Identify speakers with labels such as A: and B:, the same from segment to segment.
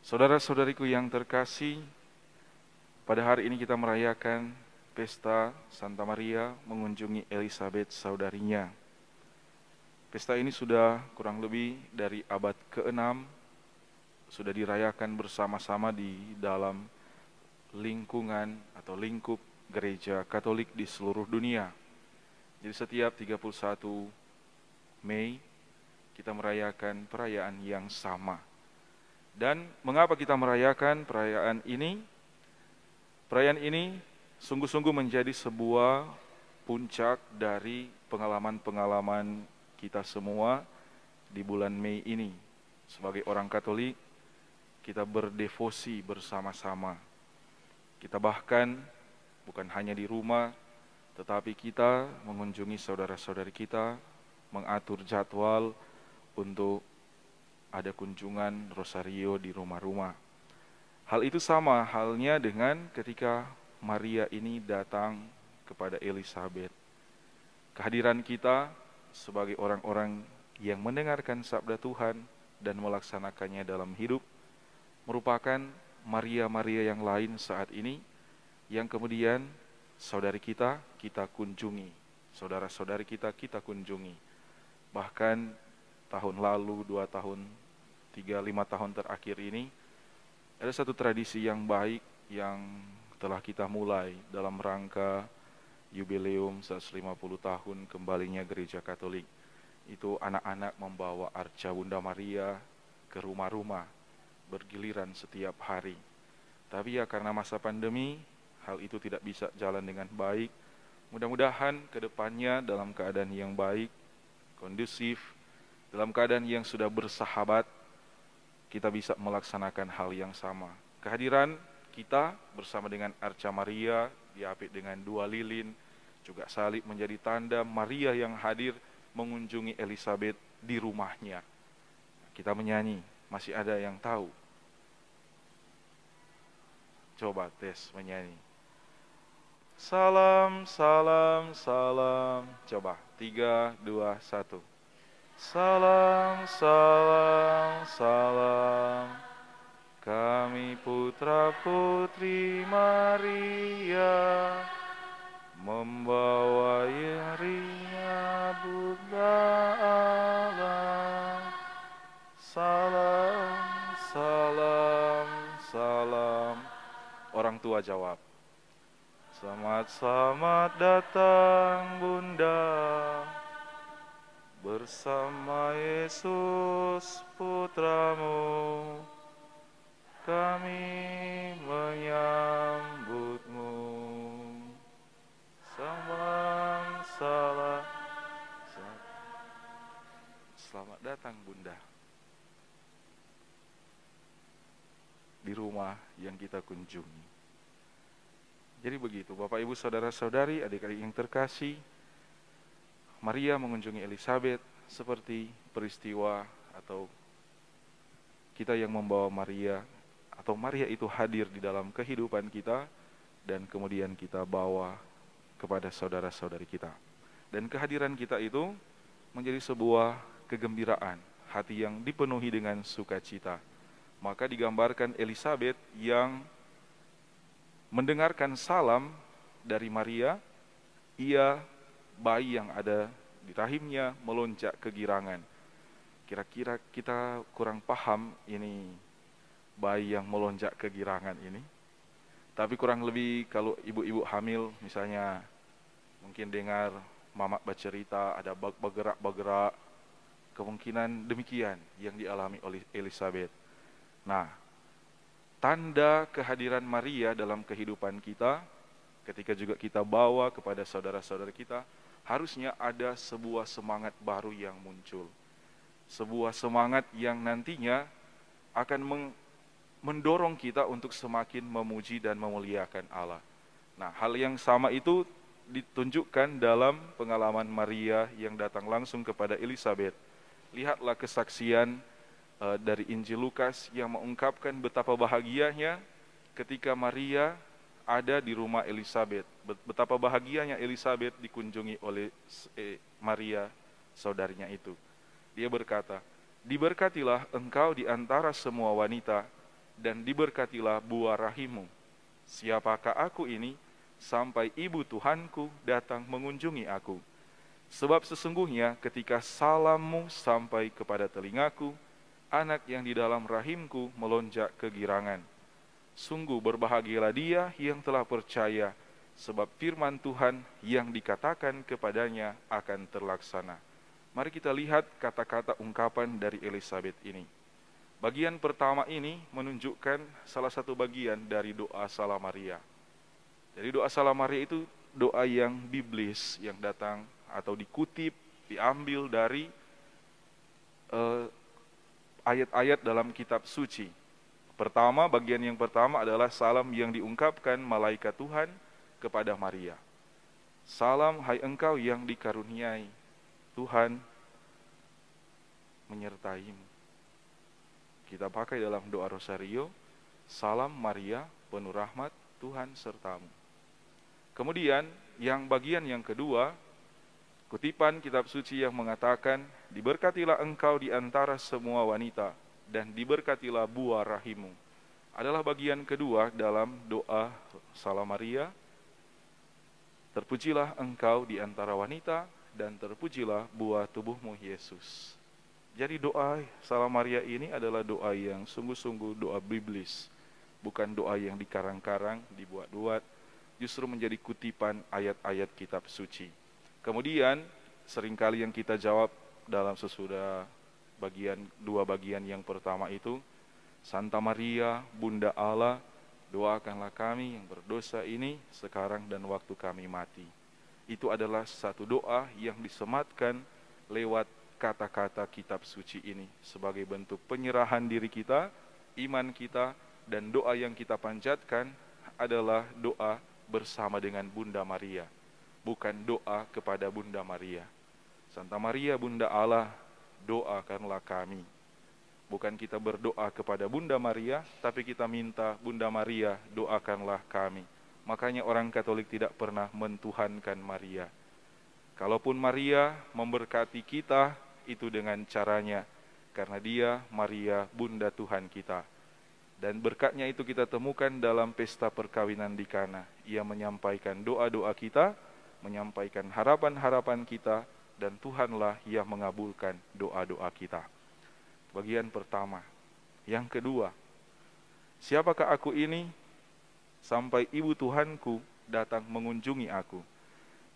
A: Saudara-saudariku yang terkasih, pada hari ini kita merayakan pesta Santa Maria mengunjungi Elizabeth saudarinya. Pesta ini sudah kurang lebih dari abad ke-6, sudah dirayakan bersama-sama di dalam lingkungan atau lingkup gereja Katolik di seluruh dunia. Jadi setiap 31 Mei kita merayakan perayaan yang sama. Dan mengapa kita merayakan perayaan ini? Perayaan ini sungguh-sungguh menjadi sebuah puncak dari pengalaman-pengalaman kita semua di bulan Mei ini. Sebagai orang Katolik, kita berdevosi bersama-sama. Kita bahkan bukan hanya di rumah, tetapi kita mengunjungi saudara-saudari kita, mengatur jadwal untuk ada kunjungan rosario di rumah-rumah. Hal itu sama halnya dengan ketika Maria ini datang kepada Elizabeth. Kehadiran kita sebagai orang-orang yang mendengarkan sabda Tuhan dan melaksanakannya dalam hidup merupakan Maria-Maria yang lain saat ini yang kemudian saudari kita kunjungi, saudara-saudari kita kunjungi. Bahkan tahun lalu, 2 tahun, 3, 5 tahun terakhir ini ada satu tradisi yang baik yang telah kita mulai dalam rangka jubileum 150 tahun kembalinya gereja Katolik. Itu anak-anak membawa arca Bunda Maria ke rumah-rumah bergiliran setiap hari. Tapi ya karena masa pandemi, hal itu tidak bisa jalan dengan baik. Mudah-mudahan ke depannya dalam keadaan yang baik, kondusif, dalam keadaan yang sudah bersahabat, kita bisa melaksanakan hal yang sama. Kehadiran kita bersama dengan arca Maria, diapit dengan 2 lilin, juga salib menjadi tanda Maria yang hadir mengunjungi Elizabeth di rumahnya. Kita menyanyi, masih ada yang tahu? Coba tes menyanyi. Salam, salam, salam. Coba, 3, 2, 1. Salam, salam, salam. Kami putra putri Maria, membawa yerinya Bunda Allah. Salam, salam, salam. Orang tua jawab, selamat datang Bunda, bersama Yesus putramu, kami menyambutmu. Salam, salam. Selamat datang Bunda di rumah yang kita kunjungi. Jadi begitu, Bapak Ibu saudara-saudari, adik-adik yang terkasih, Maria mengunjungi Elizabeth seperti peristiwa atau kita yang membawa Maria atau Maria itu hadir di dalam kehidupan kita dan kemudian kita bawa kepada saudara-saudari kita. Dan kehadiran kita itu menjadi sebuah kegembiraan, hati yang dipenuhi dengan sukacita. Maka digambarkan Elizabeth yang mendengarkan salam dari Maria, ia bayi yang ada di rahimnya melonjak kegirangan. Kira-kira kita kurang paham ini bayi yang melonjak kegirangan ini. Tapi kurang lebih kalau ibu-ibu hamil misalnya mungkin dengar mamak bercerita ada bergerak-bergerak, kemungkinan demikian yang dialami oleh Elizabeth. Nah, tanda kehadiran Maria dalam kehidupan kita, ketika juga kita bawa kepada saudara-saudara kita, harusnya ada sebuah semangat baru yang muncul. Sebuah semangat yang nantinya akan mendorong kita untuk semakin memuji dan memuliakan Allah. Nah, hal yang sama itu ditunjukkan dalam pengalaman Maria yang datang langsung kepada Elizabeth. Lihatlah kesaksian dari Injil Lukas yang mengungkapkan betapa bahagianya ketika Maria ada di rumah Elizabeth. Betapa bahagianya Elizabeth dikunjungi oleh Maria, saudarinya itu. Dia berkata, "Diberkatilah engkau di antara semua wanita, dan diberkatilah buah rahimmu. Siapakah aku ini, sampai ibu Tuhanku datang mengunjungi aku? Sebab sesungguhnya ketika salammu sampai kepada telingaku, anak yang di dalam rahimku melonjak kegirangan. Sungguh berbahagialah dia yang telah percaya, sebab firman Tuhan yang dikatakan kepadanya akan terlaksana. Mari kita lihat kata-kata ungkapan dari Elisabet ini. Bagian pertama ini menunjukkan salah satu bagian dari doa Salam Maria. Jadi doa Salam Maria itu doa yang biblis, yang datang atau dikutip, diambil dari ayat-ayat dalam kitab suci. Bagian yang pertama adalah salam yang diungkapkan malaikat Tuhan kepada Maria. Salam, hai engkau yang dikaruniai, Tuhan menyertaimu. Kita pakai dalam doa rosario, salam Maria, penuh rahmat, Tuhan sertamu. Kemudian yang bagian yang kedua, kutipan kitab suci yang mengatakan, diberkatilah engkau di antara semua wanita, dan diberkatilah buah rahimmu. Adalah bagian kedua dalam doa Salam Maria, terpujilah engkau di antara wanita, dan terpujilah buah tubuhmu Yesus. Jadi doa Salam Maria ini adalah doa yang sungguh-sungguh doa biblis. Bukan doa yang dikarang-karang, dibuat-buat, justru menjadi kutipan ayat-ayat kitab suci. Kemudian seringkali yang kita jawab dalam sesudah dua bagian yang pertama itu, Santa Maria, Bunda Allah, doakanlah kami yang berdosa ini sekarang dan waktu kami mati. Itu adalah satu doa yang disematkan lewat kata-kata kitab suci ini sebagai bentuk penyerahan diri kita, iman kita, dan doa yang kita panjatkan adalah doa bersama dengan Bunda Maria, bukan doa kepada Bunda Maria. Santa Maria Bunda Allah, doakanlah kami. Bukan kita berdoa kepada Bunda Maria, tapi kita minta Bunda Maria doakanlah kami. Makanya orang Katolik tidak pernah mentuhankan Maria. Kalaupun Maria memberkati kita, itu dengan caranya, karena dia Maria Bunda Tuhan kita. Dan berkatnya itu kita temukan dalam pesta perkawinan di Kana. Ia menyampaikan doa-doa kita, menyampaikan harapan-harapan kita, dan Tuhanlah yang mengabulkan doa-doa kita. Bagian pertama. Yang kedua, siapakah aku ini sampai ibu Tuhanku datang mengunjungi aku?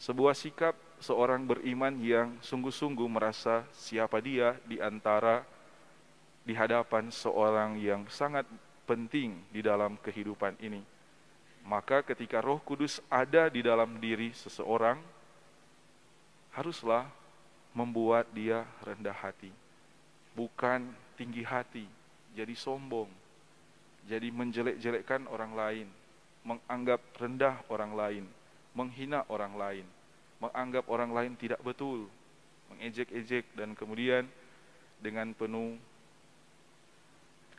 A: Sebuah sikap seorang beriman yang sungguh-sungguh merasa siapa dia di hadapan seorang yang sangat penting di dalam kehidupan ini. Maka ketika Roh Kudus ada di dalam diri seseorang, haruslah membuat dia rendah hati, bukan tinggi hati, jadi sombong, jadi menjelek-jelekkan orang lain, menganggap rendah orang lain, menghina orang lain, menganggap orang lain tidak betul, mengejek-ejek, dan kemudian dengan penuh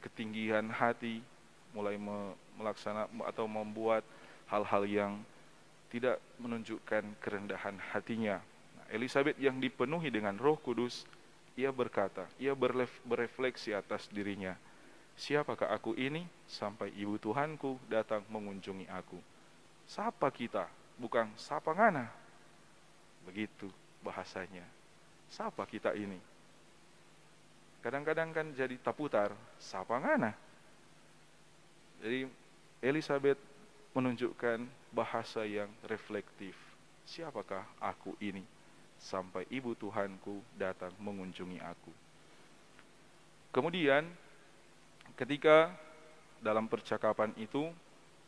A: ketinggian hati mulai melaksanakan atau membuat hal-hal yang tidak menunjukkan kerendahan hatinya. Nah, Elisabet yang dipenuhi dengan Roh Kudus, ia berkata, ia berefleksi atas dirinya, siapakah aku ini sampai ibu Tuhanku datang mengunjungi aku? Sapa kita, bukan sapa ngana. Begitu bahasanya. Sapa kita ini? Kadang-kadang kan jadi taputar, sapa ngana. Jadi Elisabet menunjukkan bahasa yang reflektif. Siapakah aku ini sampai ibu Tuhanku datang mengunjungi aku? Kemudian ketika dalam percakapan itu,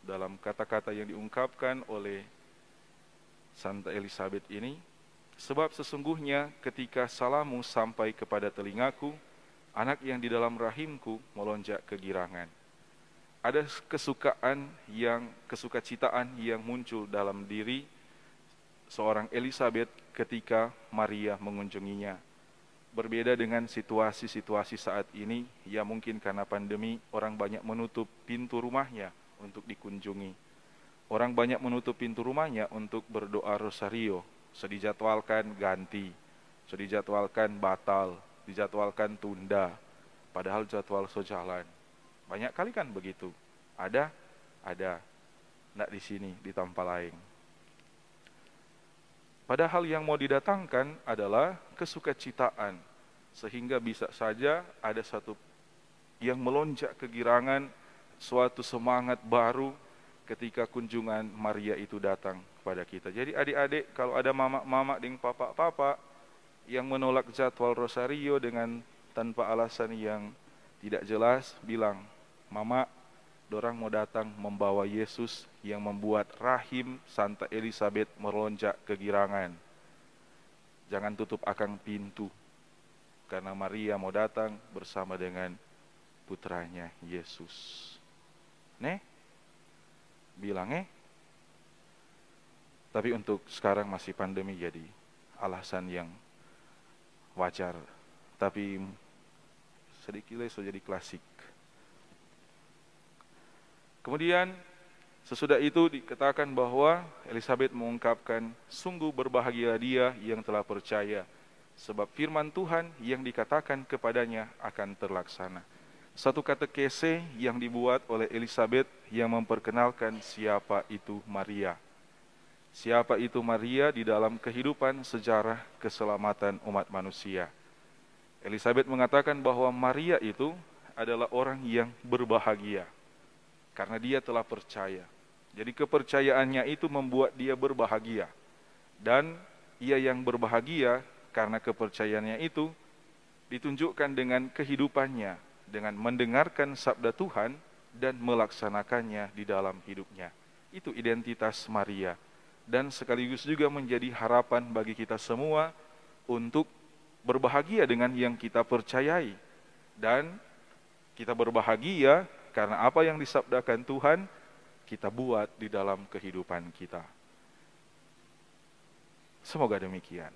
A: dalam kata-kata yang diungkapkan oleh Santa Elisabet ini, sebab sesungguhnya ketika salammu sampai kepada telingaku, anak yang di dalam rahimku melonjak kegirangan. Ada kesukacitaan yang muncul dalam diri seorang Elisabet ketika Maria mengunjunginya. Berbeda dengan situasi-situasi saat ini, ya mungkin karena pandemi orang banyak menutup pintu rumahnya untuk dikunjungi. Orang banyak menutup pintu rumahnya untuk berdoa rosario. Sedijadwalkan ganti, sedijadwalkan batal, dijadwalkan tunda, padahal jadwal sejalan. Banyak kali kan begitu. Ada, enggak di sini, di tempat lain. Padahal yang mau didatangkan adalah kesukacitaan, sehingga bisa saja ada satu yang melonjak kegirangan, suatu semangat baru ketika kunjungan Maria itu datang kepada kita. Jadi adik-adik, kalau ada mama-mama dan papa-papa yang menolak jadwal rosario dengan tanpa alasan yang tidak jelas, bilang, "Mama, dorang mau datang membawa Yesus yang membuat rahim Santa Elizabeth melonjak kegirangan. Jangan tutup akang pintu, karena Maria mau datang bersama dengan putranya Yesus." Bilang tapi untuk sekarang masih pandemi, jadi alasan yang wajar. Tapi sedikit sudah jadi klasik. Kemudian sesudah itu dikatakan bahwa Elizabeth mengungkapkan, "Sungguh berbahagia dia yang telah percaya, sebab firman Tuhan yang dikatakan kepadanya akan terlaksana." Satu katekese yang dibuat oleh Elizabeth yang memperkenalkan siapa itu Maria. Siapa itu Maria di dalam kehidupan sejarah keselamatan umat manusia. Elizabeth mengatakan bahwa Maria itu adalah orang yang berbahagia karena dia telah percaya. Jadi kepercayaannya itu membuat dia berbahagia. Dan ia yang berbahagia karena kepercayaannya itu ditunjukkan dengan kehidupannya, dengan mendengarkan sabda Tuhan dan melaksanakannya di dalam hidupnya. Itu identitas Maria. Dan sekaligus juga menjadi harapan bagi kita semua untuk berbahagia dengan yang kita percayai. Dan kita berbahagia karena apa yang disabdakan Tuhan kita buat di dalam kehidupan kita. Semoga demikian.